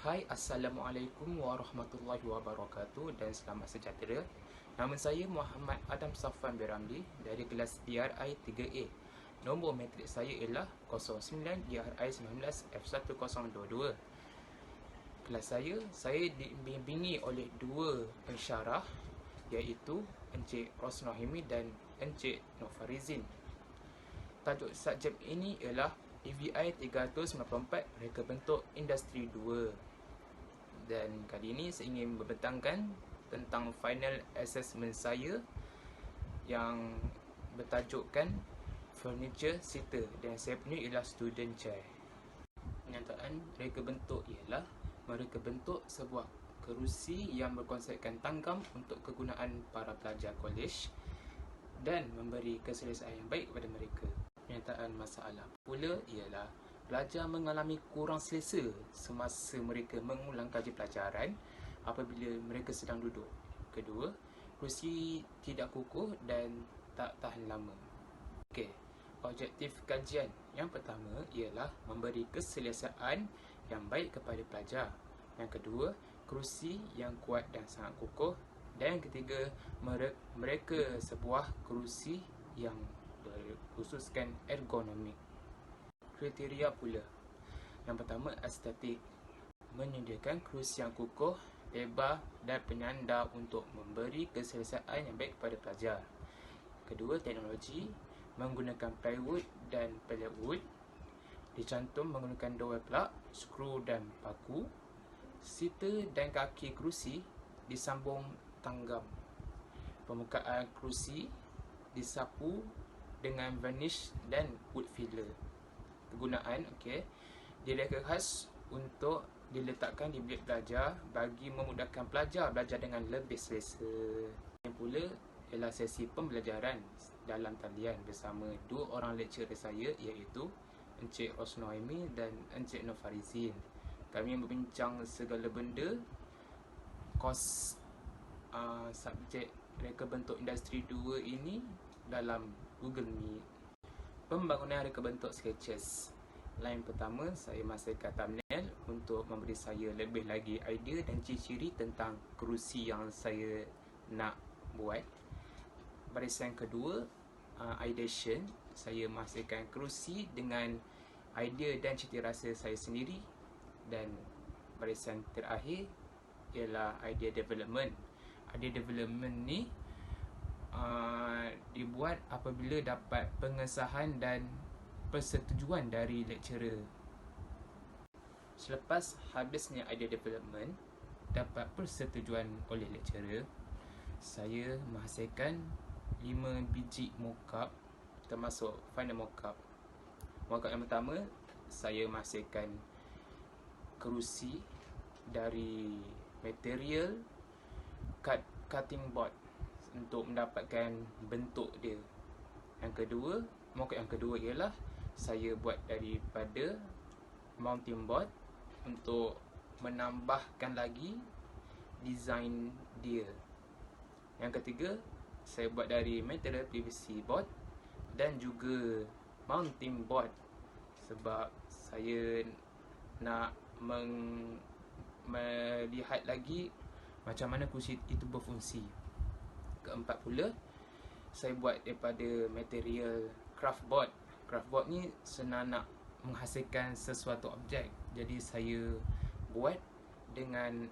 Hai, Assalamualaikum warahmatullahi wabarakatuh dan selamat sejahtera. Nama saya Muhammad Adam Safwan Beramli dari kelas DRI 3A. Nombor matrik saya ialah 09 DRI 19 F1022. Kelas saya dibimbingi oleh dua pensyarah iaitu Encik Rosnohimi dan Encik Nofarizin. Tajuk subjek ini ialah EVI 394 reka bentuk industri 2. Dan kali ini saya ingin membentangkan tentang final assessment saya yang bertajukkan furniture seater dan saya punya ialah student chair. Penyataan reka bentuk ialah mereka bentuk sebuah kerusi yang berkonsepkan tanggam untuk kegunaan para pelajar kolej dan memberi keselesaan yang baik kepada mereka. Penyataan masalah pula ialah pelajar mengalami kurang selesa semasa mereka mengulang kaji pelajaran apabila mereka sedang duduk. Kedua, kerusi tidak kukuh dan tak tahan lama. Okey, objektif kajian yang pertama ialah memberi keselesaan yang baik kepada pelajar. Yang kedua, kerusi yang kuat dan sangat kukuh. Dan yang ketiga, mereka sebuah kerusi yang berkhususkan ergonomik. Kriteria pula. Yang pertama, estetik. Menyediakan kerusi yang kukuh, lebar dan penyandar untuk memberi keselesaan yang baik kepada pelajar. Kedua, teknologi. Menggunakan plywood dan pallet wood. Dicantum menggunakan dowel plug, skru dan paku. Seater dan kaki kerusi disambung tanggam. Permukaan kerusi disapu dengan varnish dan wood filler. Kegunaan, direka khas untuk diletakkan di bilik belajar bagi memudahkan pelajar belajar dengan lebih selesa. Yang pula ialah sesi pembelajaran dalam talian bersama dua orang lecturer saya iaitu Encik Rosnohimi dan Encik Nofarizin. Kami membincang segala benda kos subjek reka bentuk industri 2 ini dalam Google Meet. Pembangunan reka bentuk sketches. Line pertama, saya masukkan thumbnail untuk memberi saya lebih lagi idea dan ciri-ciri tentang kerusi yang saya nak buat. Barisan kedua, ideation. Saya masukkan kerusi dengan idea dan cita rasa saya sendiri. Dan barisan terakhir ialah idea development. Idea development ni dibuat apabila dapat pengesahan dan persetujuan dari lecturer. Selepas habisnya idea development dapat persetujuan oleh lecturer, saya menghasilkan 5 biji mockup termasuk final mockup. Mockup yang pertama, saya menghasilkan kerusi dari material cutting board untuk mendapatkan bentuk dia. Yang kedua, mockup yang kedua ialah saya buat daripada mounting board untuk menambahkan lagi design dia. Yang ketiga, saya buat dari material PVC board dan juga mounting board sebab saya nak melihat lagi macam mana kerusi itu berfungsi. Keempat pula, saya buat daripada material craft board. Craft board ni senang nak menghasilkan sesuatu objek. Jadi saya buat dengan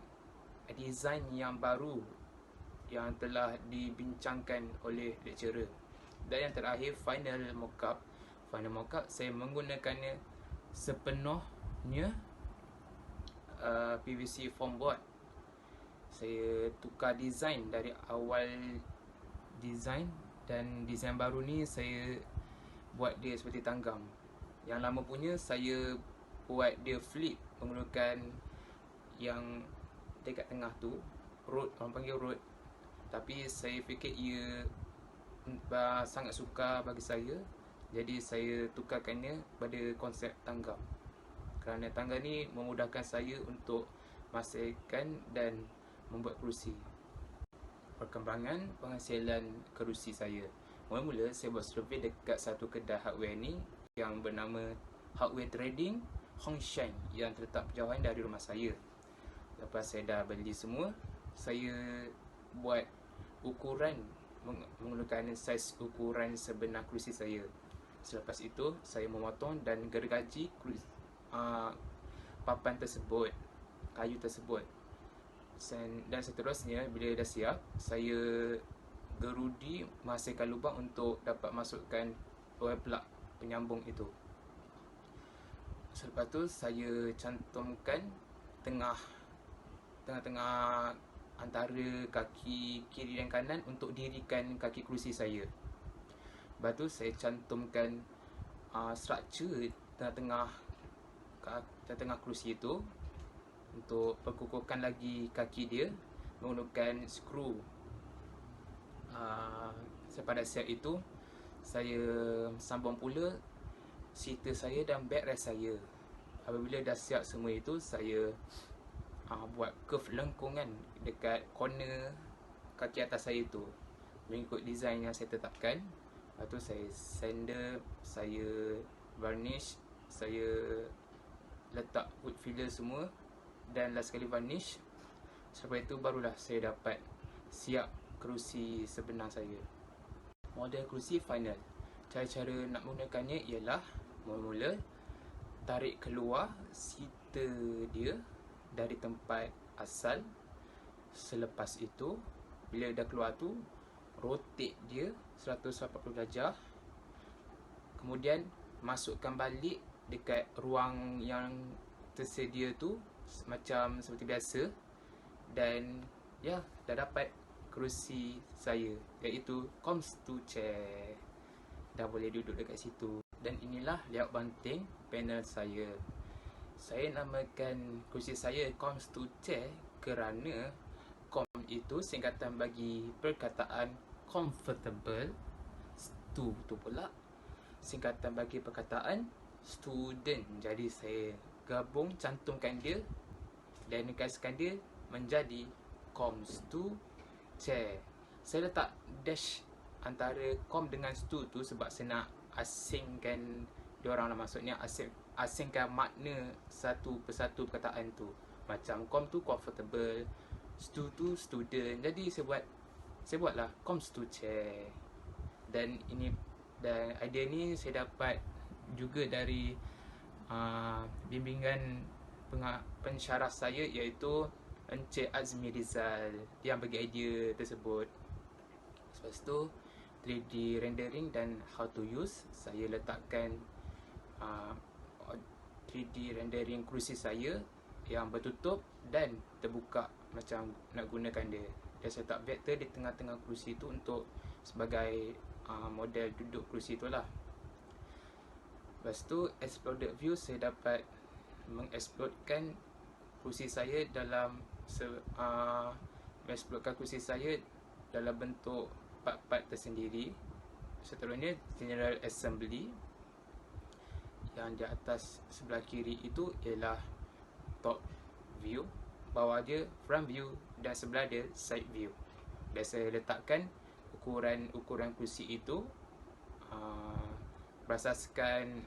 design yang baru yang telah dibincangkan oleh lecturer. Dan yang terakhir, final mockup. Final mockup saya menggunakannya sepenuhnya PVC foam board. Saya tukar design dari awal design dan design baru ni saya buat dia seperti tanggam. Yang lama punya saya buat dia flip menggunakan yang dekat tengah tu, rod, orang panggil rod. Tapi saya fikir ia sangat sukar bagi saya, jadi saya tukarkannya pada konsep tanggam. Kerana tanggam ni memudahkan saya untuk masukkan dan membuat kerusi. Perkembangan penghasilan kerusi saya. Mula-mula saya buat survey dekat satu kedai hardware ni yang bernama Hardware Trading Hongshan yang terletak berjauhan dari rumah saya. Lepas saya dah beli semua, saya buat ukuran menggunakan saiz ukuran sebenar kerusi saya. Selepas itu, saya memotong dan gergaji papan tersebut, kayu tersebut. Dan seterusnya, bila dah siap, saya gerudi menghasilkan lubang untuk dapat masukkan plug penyambung itu. Selepas tu, saya cantumkan tengah-tengah antara kaki kiri dan kanan untuk dirikan kaki kerusi saya. Lepas tu saya cantumkan struktur tengah-tengah kerusi itu untuk perkukuhkan lagi kaki dia menggunakan skru. Pada siap itu, saya sambung pula seater saya dan backrest saya. Apabila dah siap semua itu, saya buat curve lengkungan dekat corner kaki atas saya tu mengikut design yang saya tetapkan. Lepas tu saya sander, saya varnish, saya letak wood filler semua dan last sekali varnish. Selepas itu barulah saya dapat siap kerusi sebenar saya. Model kerusi final. Cara-cara nak menggunakannya ialah mula-mula tarik keluar seater dia dari tempat asal. Selepas itu, bila dah keluar tu, rotate dia 180 darjah. Kemudian masukkan balik dekat ruang yang tersedia tu macam seperti biasa. Dan ya, dah dapat kerusi saya, iaitu Comes2 chair. Dah boleh duduk dekat situ. Dan inilah layout banting panel saya. Saya namakan kerusi saya Comes2 chair kerana com itu singkatan bagi perkataan comfortable, stu tu pula singkatan bagi perkataan student. Jadi saya gabung, cantumkan dia dan ringkaskan dia menjadi Comes2 chair. Saya letak dash antara com dengan stu tu sebab saya nak asingkan diorang lah, maksudnya asingkan makna satu persatu perkataan tu. Macam com tu comfortable, stu tu student. Jadi saya buatlah Comes2 chair. Dan idea ni saya dapat juga dari bimbingan pensyarah saya, iaitu Encik Azmi Rizal yang bagi idea tersebut. Lepas tu 3D rendering dan how to use, saya letakkan 3D rendering kerusi saya yang bertutup dan terbuka macam nak gunakan dia. Dan saya letak vector di tengah-tengah kerusi tu untuk sebagai model duduk kerusi tu lah. Lepas tu exploded view, saya dapat mengeksplodkan kerusi saya dalam bentuk part-part tersendiri. Seterusnya general assembly. Yang di atas sebelah kiri itu ialah top view, bawah dia front view dan sebelah dia side view. Dan saya letakkan ukuran kerusi itu berasaskan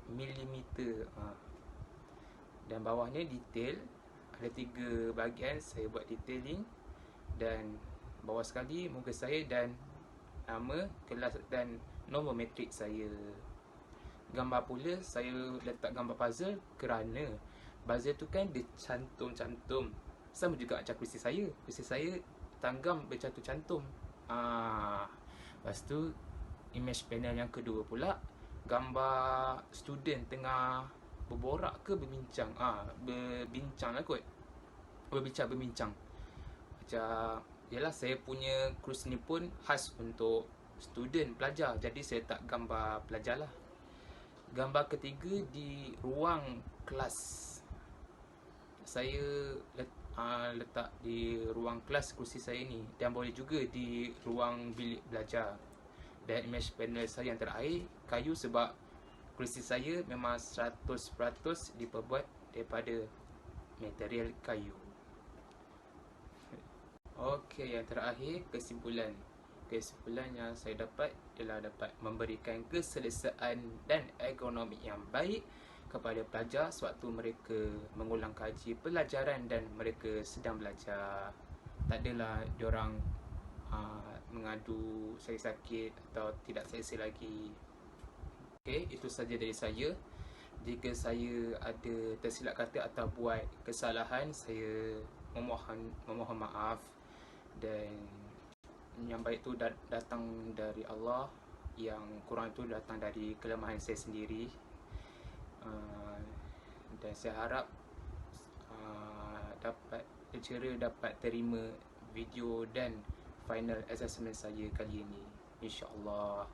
milimeter. Dan bawahnya detail, ada 3 bahagian saya buat detailing. Dan bawah sekali muka saya dan nama, kelas dan nombor matrik saya. Gambar pula saya letak gambar puzzle kerana puzzle tu kan dia cantum-cantum. Sama juga macam kerusi saya. Kerusi saya tanggam bercantum-cantum. Lepas tu image panel yang kedua pula, gambar student tengah berborak ke berbincang. Berbincang lah kot. Berbincang. Macam, yalah, saya punya kerusi ni pun khas untuk student, pelajar. Jadi saya letak gambar pelajar lah. Gambar ketiga di ruang kelas. Saya letak di ruang kelas kerusi saya ni. Dan boleh juga di ruang bilik belajar. Dan image panel saya yang terakhir kayu sebab kerusi saya memang 100% diperbuat daripada material kayu. Okey, yang terakhir kesimpulan. Kesimpulan yang saya dapat ialah dapat memberikan keselesaan dan ergonomik yang baik kepada pelajar sewaktu mereka mengulang kaji pelajaran dan mereka sedang belajar. Tak adalah diorang mengadu sakit-sakit atau tidak selesa lagi. Okey, itu saja dari saya. Jika saya ada tersilap kata atau buat kesalahan, saya memohon maaf. Dan yang baik tu datang dari Allah, yang kurang tu datang dari kelemahan saya sendiri. Dan saya harap dapat lecturer dapat terima video dan final assessment saya kali ini, insya-Allah.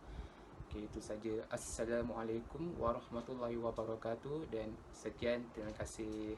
Okey, itu saja. Assalamualaikum warahmatullahi wabarakatuh dan sekian, terima kasih.